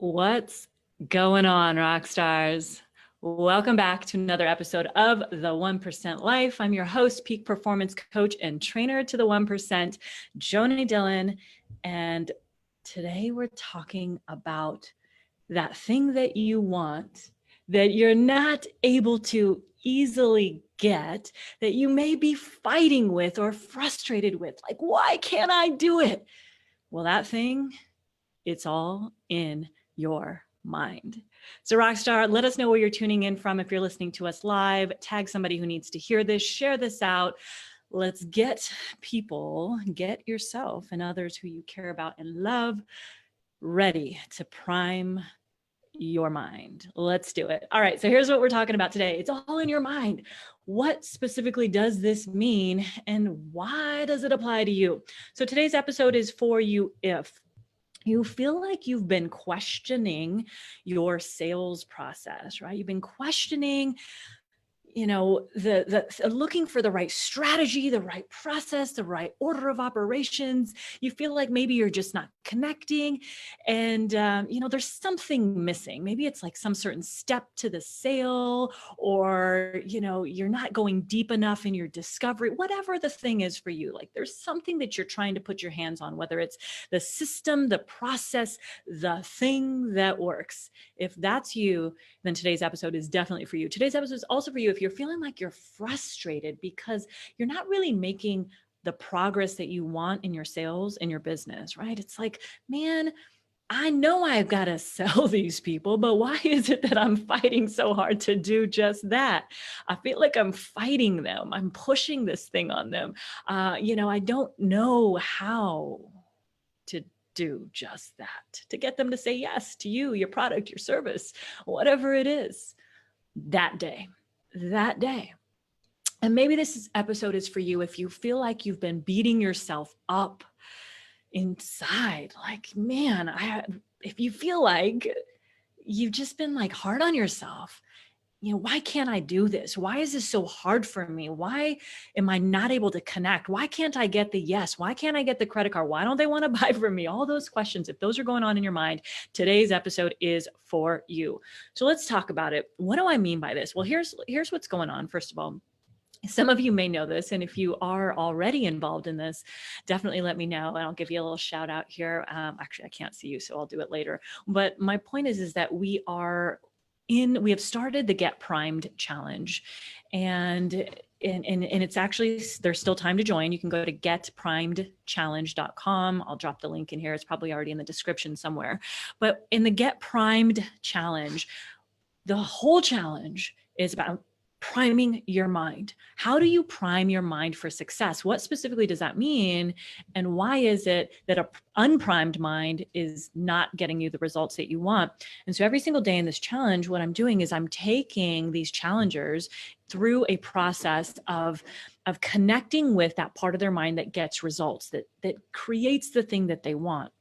What's going on, rock stars? Welcome back to another episode of The 1% Life. I'm your host, peak performance coach and trainer to the 1%, JoanieDhillon. And today we're talking about that thing that you want that you're not able to easily get, that you may be fighting with or frustrated with. Like, why can't I do it? Well, that thing, it's all in your mind. So Rockstar, let us know where you're tuning in from. If you're listening to us live, tag somebody who needs to hear this, share this out. Let's get people, get yourself and others who you care about and love ready to prime your mind. Let's do it. All right. So here's what we're talking about today. It's all in your mind. What specifically does this mean and why does it apply to you? So today's episode is for you if you feel like you've been questioning your sales process, right? You've been questioning, the looking for the right strategy, the right process, the right order of operations. You feel like maybe you're just not connecting and, there's something missing. Maybe it's like some certain step to the sale or, you're not going deep enough in your discovery, whatever the thing is for you. Like there's something that you're trying to put your hands on, whether it's the system, the process, the thing that works. If that's you, then today's episode is definitely for you. Today's episode is also for you if you're feeling like you're frustrated because you're not really making the progress that you want in your sales and your business, right? It's like, man, I know I've got to sell these people, but why is it that I'm fighting so hard to do just that? I feel like I'm fighting them. I'm pushing this thing on them. I don't know how to do just that, to get them to say yes to you, your product, your service, whatever it is that day. And maybe this episode is for you if you feel like you've been beating yourself up inside. Like, man, if you feel like you've just been like hard on yourself, why can't I do this? Why is this so hard for me? Why am I not able to connect? Why can't I get the yes? Why can't I get the credit card? Why don't they want to buy from me? All those questions, if those are going on in your mind, today's episode is for you. So let's talk about it. What do I mean by this? Well, here's what's going on. First of all, some of you may know this, and if you are already involved in this, definitely let me know, and I'll give you a little shout out here. Actually, I can't see you, so I'll do it later. But my point is that we have started the Get Primed Challenge, and it's actually, there's still time to join. You can go to getprimedchallenge.com. I'll drop the link in here. It's probably already in the description somewhere. But in the Get Primed Challenge, the whole challenge is about priming your mind. How do you prime your mind for success? What specifically does that mean? And why is it that an unprimed mind is not getting you the results that you want? And so every single day in this challenge, what I'm doing is I'm taking these challengers through a process of connecting with that part of their mind that gets results, that creates the thing that they want.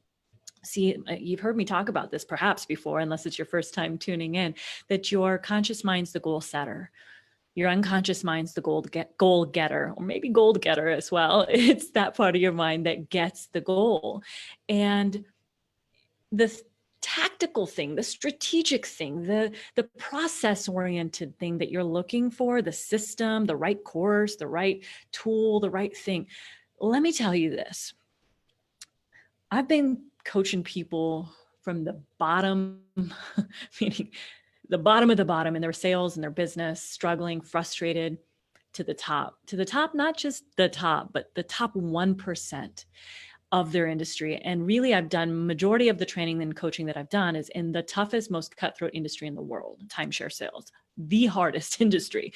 See, you've heard me talk about this perhaps before, unless it's your first time tuning in, that your conscious mind's the goal setter. Your unconscious mind's the goal getter, or maybe gold getter as well. It's that part of your mind that gets the goal. And the tactical thing, the strategic thing, the process-oriented thing that you're looking for, the system, the right course, the right tool, the right thing. Let me tell you this. I've been coaching people from the bottom, meaning the bottom of the bottom in their sales and their business, struggling, frustrated, to the top, not just the top, but the top 1% of their industry. And really, I've done majority of the training and coaching that I've done is in the toughest, most cutthroat industry in the world, timeshare sales, the hardest industry.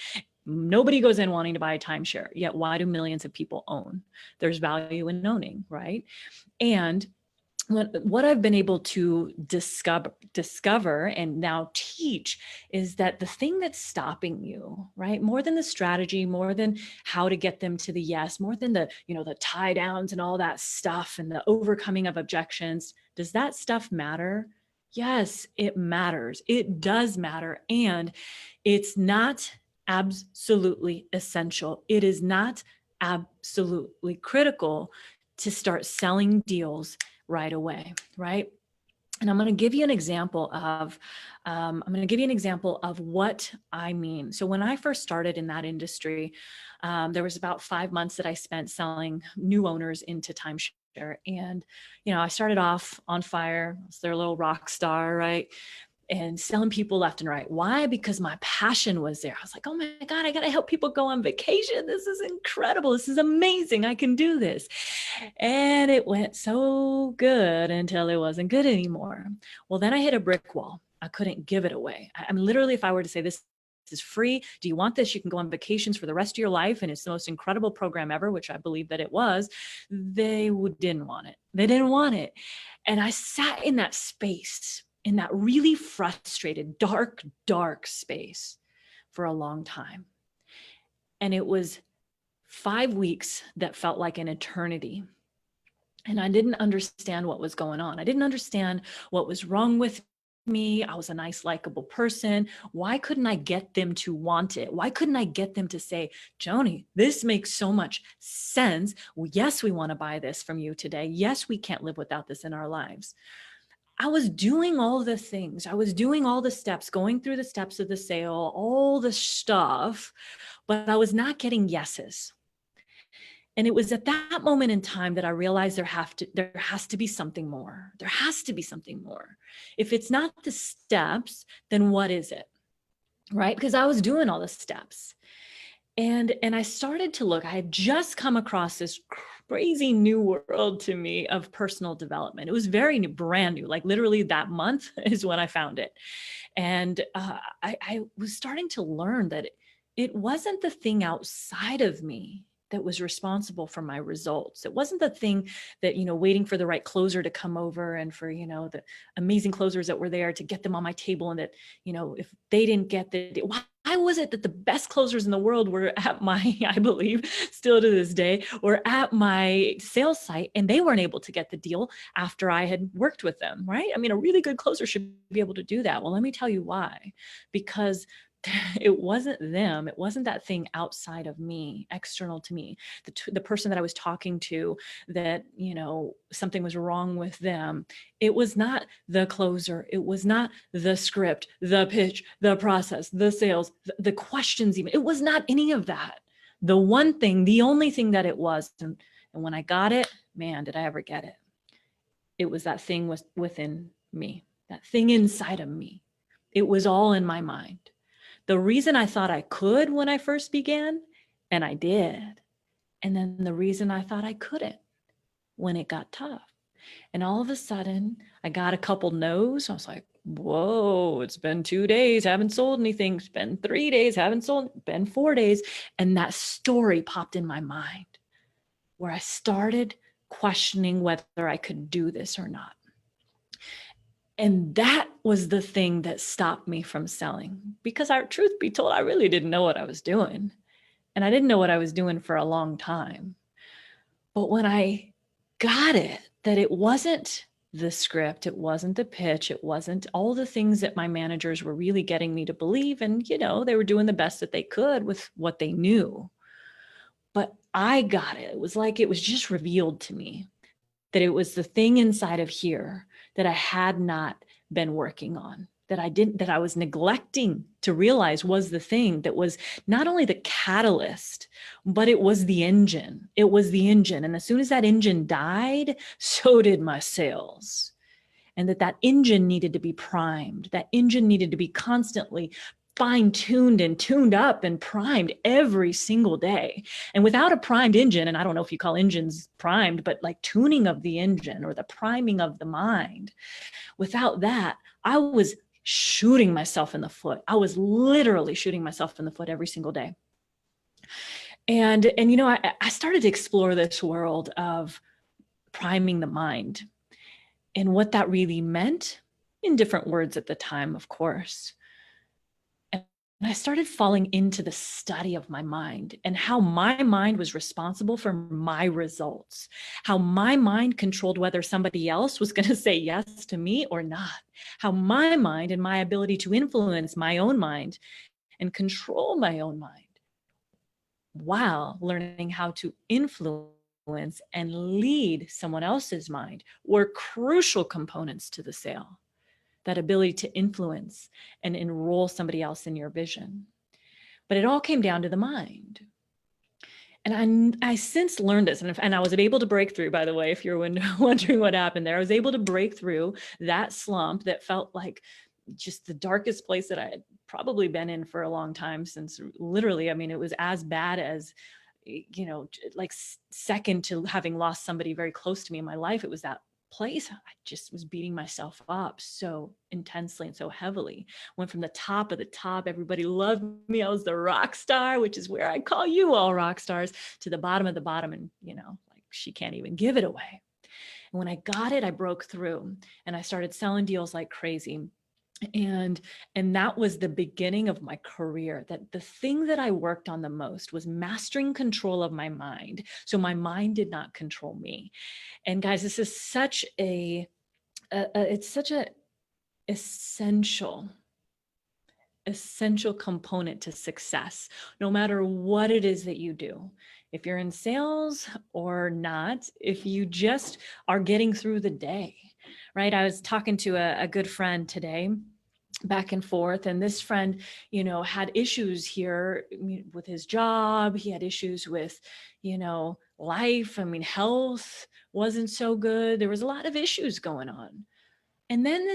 Nobody goes in wanting to buy a timeshare, yet why do millions of people own? There's value in owning, right? And what I've been able to discover and now teach is that the thing that's stopping you, right? More than the strategy, more than how to get them to the yes, more than the tie downs and all that stuff and the overcoming of objections. Does that stuff matter? Yes, it matters. It does matter. And it's not absolutely essential. It is not absolutely critical to start selling deals right away, right? And I'm going to give you an example of, what I mean. So when I first started in that industry, there was about 5 months that I spent selling new owners into timeshare. And, I started off on fire. I was their little rock star, right? And selling people left and right. Why? Because my passion was there. I was like, oh my God, I got to help people go on vacation. This is incredible. This is amazing. I can do this. And it went so good until it wasn't good anymore. Well, then I hit a brick wall. I couldn't give it away. I'm literally, if I were to say this is free, do you want this? You can go on vacations for the rest of your life. And it's the most incredible program ever, which I believe that it was. They didn't want it. They didn't want it. And I sat in that space, in that really frustrated, dark space for a long time. And it was 5 weeks that felt like an eternity. And I didn't understand what was going on. I didn't understand what was wrong with me. I was a nice, likable person. Why couldn't I get them to want it? Why couldn't I get them to say, Joanie, this makes so much sense. Well, yes, we want to buy this from you today. Yes, we can't live without this in our lives. I was doing all the things. I was doing all the steps, going through the steps of the sale, all the stuff, but I was not getting yeses. And it was at that moment in time that I realized there has to be something more. There has to be something more. If it's not the steps, then what is it? Right? Because I was doing all the steps. And I started to look. I had just come across this crazy new world to me of personal development. It was very new, brand new, like literally that month is when I found it. And I was starting to learn that it wasn't the thing outside of me that was responsible for my results. It wasn't the thing that, waiting for the right closer to come over and for, the amazing closers that were there to get them on my table. And that, if they didn't get why was it that the best closers in the world were at my, I believe, still to this day, were at my sales site and they weren't able to get the deal after I had worked with them, right? I mean, a really good closer should be able to do that. Well, let me tell you why. Because it wasn't them. It wasn't that thing outside of me, external to me. The person that I was talking to that, something was wrong with them. It was not the closer. It was not the script, the pitch, the process, the sales, the questions even. It was not any of that. The one thing, the only thing that it was, and when I got it, man, did I ever get it. It was that thing was within me, that thing inside of me. It was all in my mind. The reason I thought I could when I first began, and I did. And then the reason I thought I couldn't when it got tough. And all of a sudden, I got a couple no's. I was like, whoa, it's been 2 days, haven't sold anything. It's been 3 days, haven't sold, been 4 days. And that story popped in my mind where I started questioning whether I could do this or not. And that was the thing that stopped me from selling, because truth be told, I really didn't know what I was doing. And I didn't know what I was doing for a long time. But when I got it, that it wasn't the script, it wasn't the pitch, it wasn't all the things that my managers were really getting me to believe. And, they were doing the best that they could with what they knew. But I got it. It was like it was just revealed to me that it was the thing inside of here that I had not been working on, that I was neglecting to realize was the thing that was not only the catalyst, but it was the engine. It was the engine. And as soon as that engine died, so did my sales. And that engine needed to be primed. That engine needed to be constantly fine-tuned and tuned up and primed every single day. And without a primed engine, and I don't know if you call engines primed, but like tuning of the engine or the priming of the mind, without that, I was shooting myself in the foot. I was literally shooting myself in the foot every single day. And I started to explore this world of priming the mind and what that really meant in different words at the time, of course. And I started falling into the study of my mind and how my mind was responsible for my results, how my mind controlled whether somebody else was going to say yes to me or not, how my mind and my ability to influence my own mind and control my own mind while learning how to influence and lead someone else's mind were crucial components to the sale. That ability to influence and enroll somebody else in your vision. But it all came down to the mind. And I since learned this, and I was able to break through, by the way, if you're wondering what happened there, I was able to break through that slump that felt like just the darkest place that I had probably been in for a long time, since literally, I mean, it was as bad as, like second to having lost somebody very close to me in my life. It was that place. I just was beating myself up so intensely and so heavily. Went from the top of the top. Everybody loved me. I was the rock star, which is where I call you all rock stars, to the bottom of the bottom. And, like she can't even give it away. And when I got it, I broke through and I started selling deals like crazy. And that was the beginning of my career. That the thing that I worked on the most was mastering control of my mind, so my mind did not control me. And guys, this is such it's such a essential component to success, no matter what it is that you do. If you're in sales or not, if you just are getting through the day, right? I was talking to a good friend today, back and forth, and this friend, had issues here with his job. He had issues with, life. I mean, health wasn't so good. There was a lot of issues going on. And then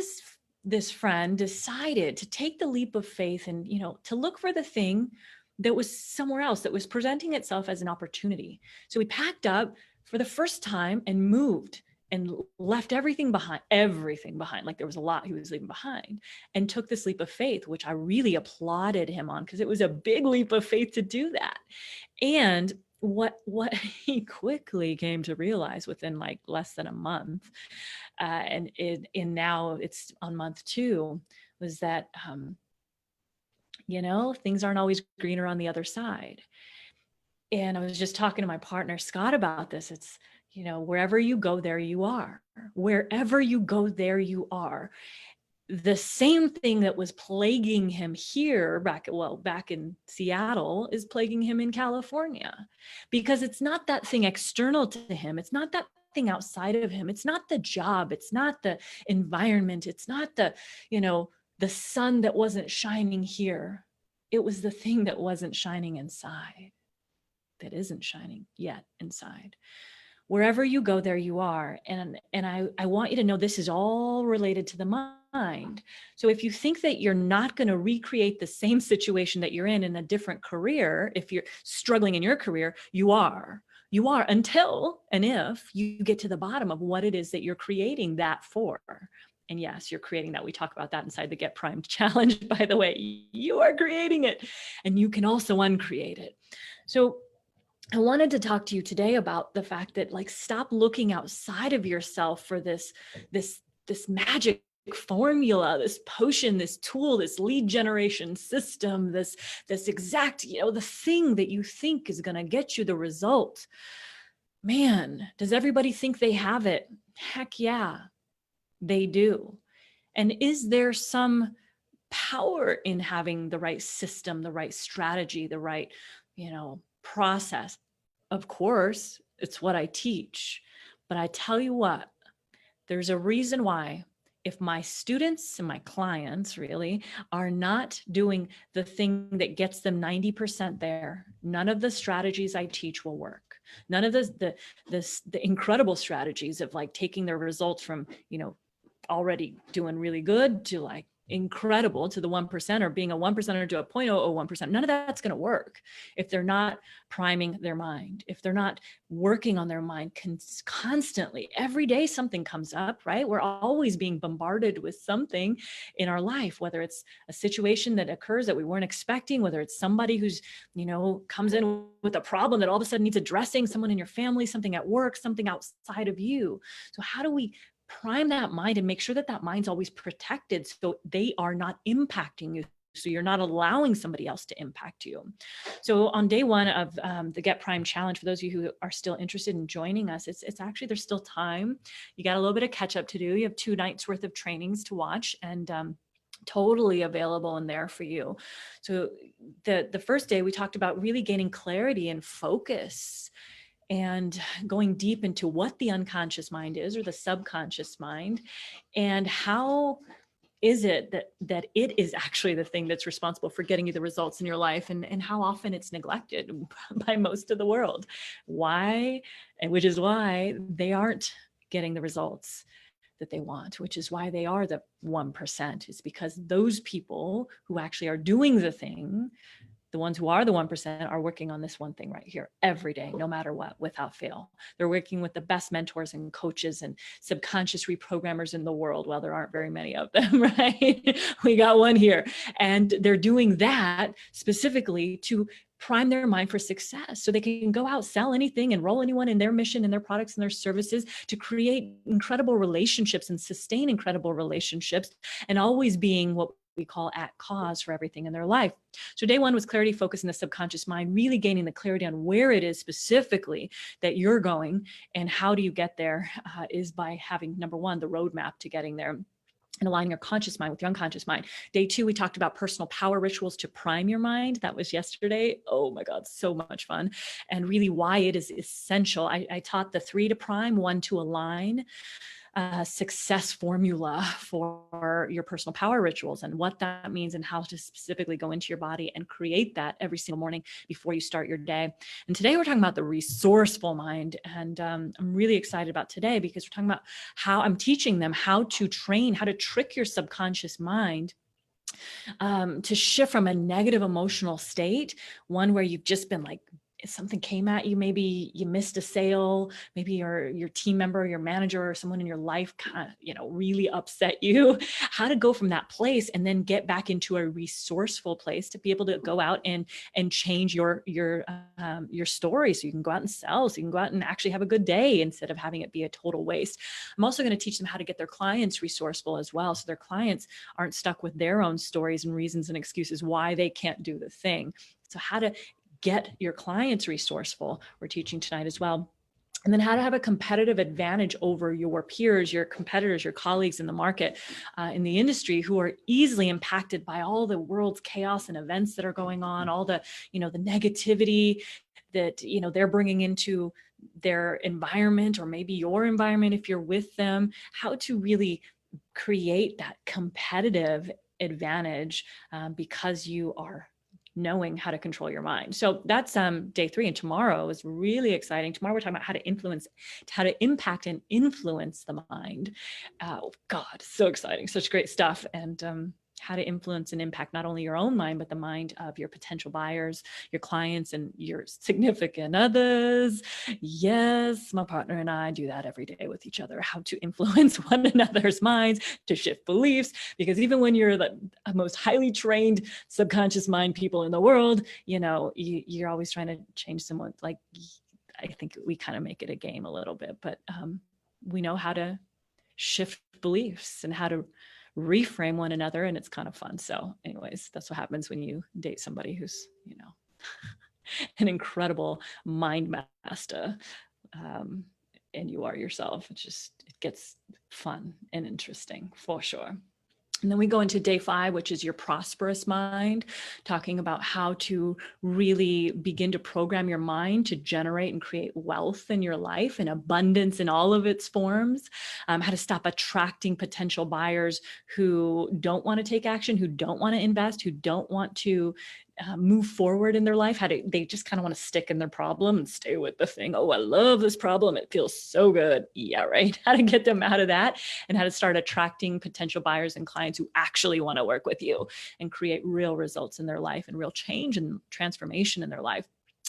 this friend decided to take the leap of faith and, to look for the thing that was somewhere else, that was presenting itself as an opportunity. So he packed up for the first time and moved and left everything behind. Like there was a lot he was leaving behind, and took this leap of faith, which I really applauded him on, because it was a big leap of faith to do that. And what he quickly came to realize within like less than a month, and now it's on month 2, was that, things aren't always greener on the other side. And I was just talking to my partner, Scott, about this. It's, wherever you go, there you are. Wherever you go, there you are. The same thing that was plaguing him here back in Seattle is plaguing him in California, because it's not that thing external to him. It's not that thing outside of him. It's not the job. It's not the environment. It's not the sun that wasn't shining here. It was the thing that wasn't shining inside, that isn't shining yet inside. Wherever you go, there you are. And I want you to know this is all related to the mind. So if you think that you're not going to recreate the same situation that you're in a different career, if you're struggling in your career, you are until and if you get to the bottom of what it is that you're creating that for. And yes, you're creating that. We talk about that inside the Get Primed Challenge, by the way. You are creating it, and you can also uncreate it. So I wanted to talk to you today about the fact that, like, stop looking outside of yourself for this magic formula, this potion, this tool, this lead generation system, this exact, the thing that you think is going to get you the result. Man, does everybody think they have it? Heck yeah, they do. And is there some power in having the right system, the right strategy, the right, process? Of course, it's what I teach. But I tell you what, there's a reason why, if my students and my clients really are not doing the thing that gets them 90% there, none of the strategies I teach will work. None of the incredible strategies of like taking their results from, already doing really good to like incredible to the 1%, or being a 1%er to a 0.001%. None of that's going to work if they're not priming their mind, if they're not working on their mind constantly. Every day something comes up, right? We're always being bombarded with something in our life, whether it's a situation that occurs that we weren't expecting, whether it's somebody who's, comes in with a problem that all of a sudden needs addressing, someone in your family, something at work, something outside of you. So how do we prime that mind and make sure that that mind's always protected, so they are not impacting you, so you're not allowing somebody else to impact you? So on day 1 of the Get Primed Challenge, for those of you who are still interested in joining us, it's actually, there's still time. You got a little bit of catch up to do. You have 2 nights worth of trainings to watch, and totally available in there for you. So the first day we talked about really gaining clarity and focus. and going deep into what the unconscious mind is, or the subconscious mind, and how is it that it is actually the thing that's responsible for getting you the results in your life, and how often it's neglected by most of the world. Why? And which is why they aren't getting the results that they want, which is why they are the 1%. It's because those people who actually are doing the thing, the ones who are the 1%, are working on this one thing right here every day, no matter what, without fail. They're working with the best mentors and coaches and subconscious reprogrammers in the world. Well, there aren't very many of them, right? We got one here. And they're doing that specifically to prime their mind for success so they can go out, sell anything, enroll anyone in their mission and their products and their services, to create incredible relationships and sustain incredible relationships, and always being what we call at cause for everything in their life. So day one was clarity, focus in the subconscious mind, really gaining the clarity on where it is specifically that you're going, and how do you get there is by having, number one, the roadmap to getting there, and aligning your conscious mind with your unconscious mind. Day two, we talked about personal power rituals to prime your mind. That was yesterday. Oh my God, so much fun. And really why it is essential. I taught the 3 to prime, 1 to align, success formula for your personal power rituals, and what that means, and how to specifically go into your body and create that every single morning before you start your day. And today we're talking about the resourceful mind. And I'm really excited about today because we're talking about how I'm teaching them how to train, how to trick your subconscious mind to shift from a negative emotional state, one where you've just been like, something came at you, maybe you missed a sale, maybe your team member, your manager, or someone in your life kind of, really upset you, how to go from that place and then get back into a resourceful place to be able to go out and change your story, so you can go out and sell, so you can go out and actually have a good day instead of having it be a total waste. I'm also going to teach them how to get their clients resourceful as well, so their clients aren't stuck with their own stories and reasons and excuses why they can't do the thing. So how to get your clients resourceful, we're teaching tonight as well. And then how to have a competitive advantage over your peers, your competitors, your colleagues in the market, in the industry, who are easily impacted by all the world's chaos and events that are going on, all the, the negativity that, they're bringing into their environment, or maybe your environment if you're with them. How to really create that competitive advantage because you are knowing how to control your mind. So that's day 3. And tomorrow is really exciting. Tomorrow we're talking about how to impact and influence the mind. Oh God, so exciting. Such great stuff. And how to influence and impact not only your own mind, but the mind of your potential buyers, your clients, and your significant others. Yes, my partner and I do that every day with each other, how to influence one another's minds, to shift beliefs, because even when you're the most highly trained subconscious mind people in the world, you're always trying to change someone. Like, I think we kind of make it a game a little bit, but we know how to shift beliefs and how to reframe one another, and it's kind of fun. So anyways, that's what happens when you date somebody who's, an incredible mind master, and you are yourself. It gets fun and interesting for sure. And then we go into day 5, which is your prosperous mind, talking about how to really begin to program your mind to generate and create wealth in your life, and abundance in all of its forms, how to stop attracting potential buyers who don't want to take action, who don't want to invest, who don't want to move forward in their life. They just kind of want to stick in their problem and stay with the thing. Oh, I love this problem. It feels so good. Yeah, right. How to get them out of that, and how to start attracting potential buyers and clients who actually want to work with you and create real results in their life and real change and transformation in their life.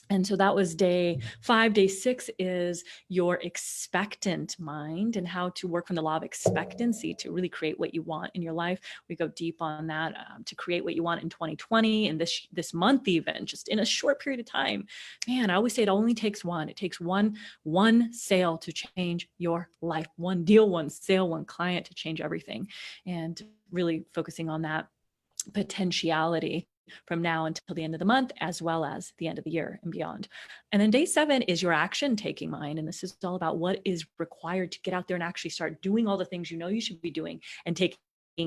And so that was day 5. Day 6 is your expectant mind, and how to work from the law of expectancy to really create what you want in your life. We go deep on that, to create what you want in 2020 and this month, even just in a short period of time. Man, I always say it only takes one. It takes one sale to change your life. One deal, one sale, one client to change everything. And really focusing on that potentiality from now until the end of the month, as well as the end of the year and beyond. And then day 7 is your action taking mind. And this is all about what is required to get out there and actually start doing all the things you should be doing, and taking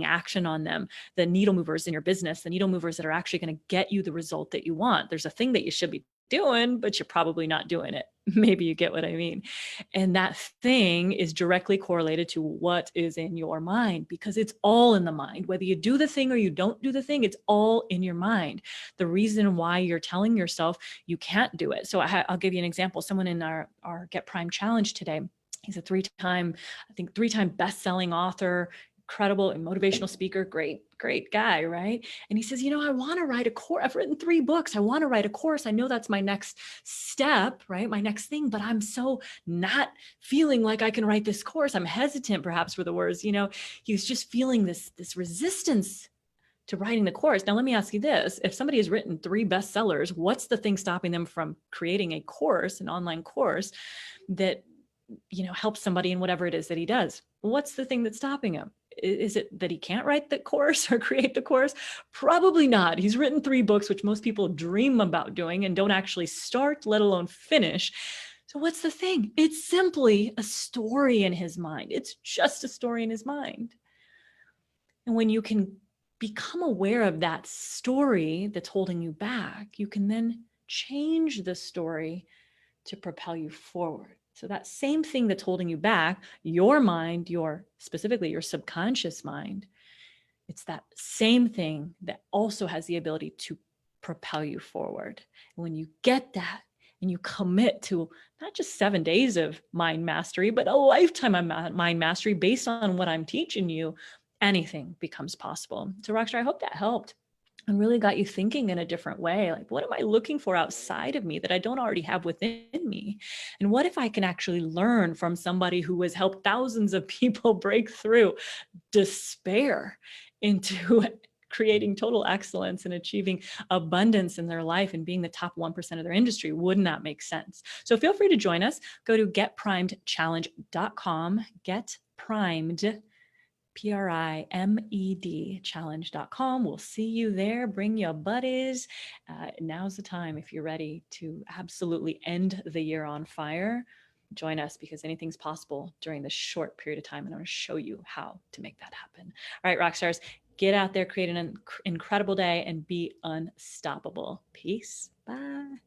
action on them. The needle movers in your business, the needle movers that are actually going to get you the result that you want. There's a thing that you should be doing, but you're probably not doing it. maybe you get what I mean. And that thing is directly correlated to what is in your mind, because it's all in the mind. Whether you do the thing or you don't do the thing, it's all in your mind. The reason why you're telling yourself you can't do it. So I'll give you an example. Someone in our Get Prime Challenge today, he's a three-time best-selling author, incredible and motivational speaker, great guy, right? And he says, I want to write a course. I've written 3 books. I want to write a course. I know that's my next step, right? My next thing, but I'm so not feeling like I can write this course. I'm hesitant perhaps for the words, he's just feeling this resistance to writing the course. Now, let me ask you this. If somebody has written 3 bestsellers, what's the thing stopping them from creating a course, an online course that, helps somebody in whatever it is that he does? What's the thing that's stopping him? Is it that he can't write the course or create the course? Probably not. He's written 3 books, which most people dream about doing and don't actually start, let alone finish. So what's the thing? It's simply a story in his mind. It's just a story in his mind. And when you can become aware of that story that's holding you back, you can then change the story to propel you forward. So that same thing that's holding you back, your mind, specifically your subconscious mind, it's that same thing that also has the ability to propel you forward. And when you get that and you commit to not just 7 days of mind mastery, but a lifetime of mind mastery based on what I'm teaching you, anything becomes possible. So Rockstar, I hope that helped and really got you thinking in a different way. Like, what am I looking for outside of me that I don't already have within me? And what if I can actually learn from somebody who has helped thousands of people break through despair into creating total excellence and achieving abundance in their life and being the top 1% of their industry? Wouldn't that make sense? So feel free to join us. Go to getprimedchallenge.com, getprimed, PRIMED challenge.com. We'll see you there. Bring your buddies. Now's the time if you're ready to absolutely end the year on fire. Join us, because anything's possible during this short period of time. And I'm going to show you how to make that happen. All right, rock stars, get out there, create an incredible day, and be unstoppable. Peace. Bye.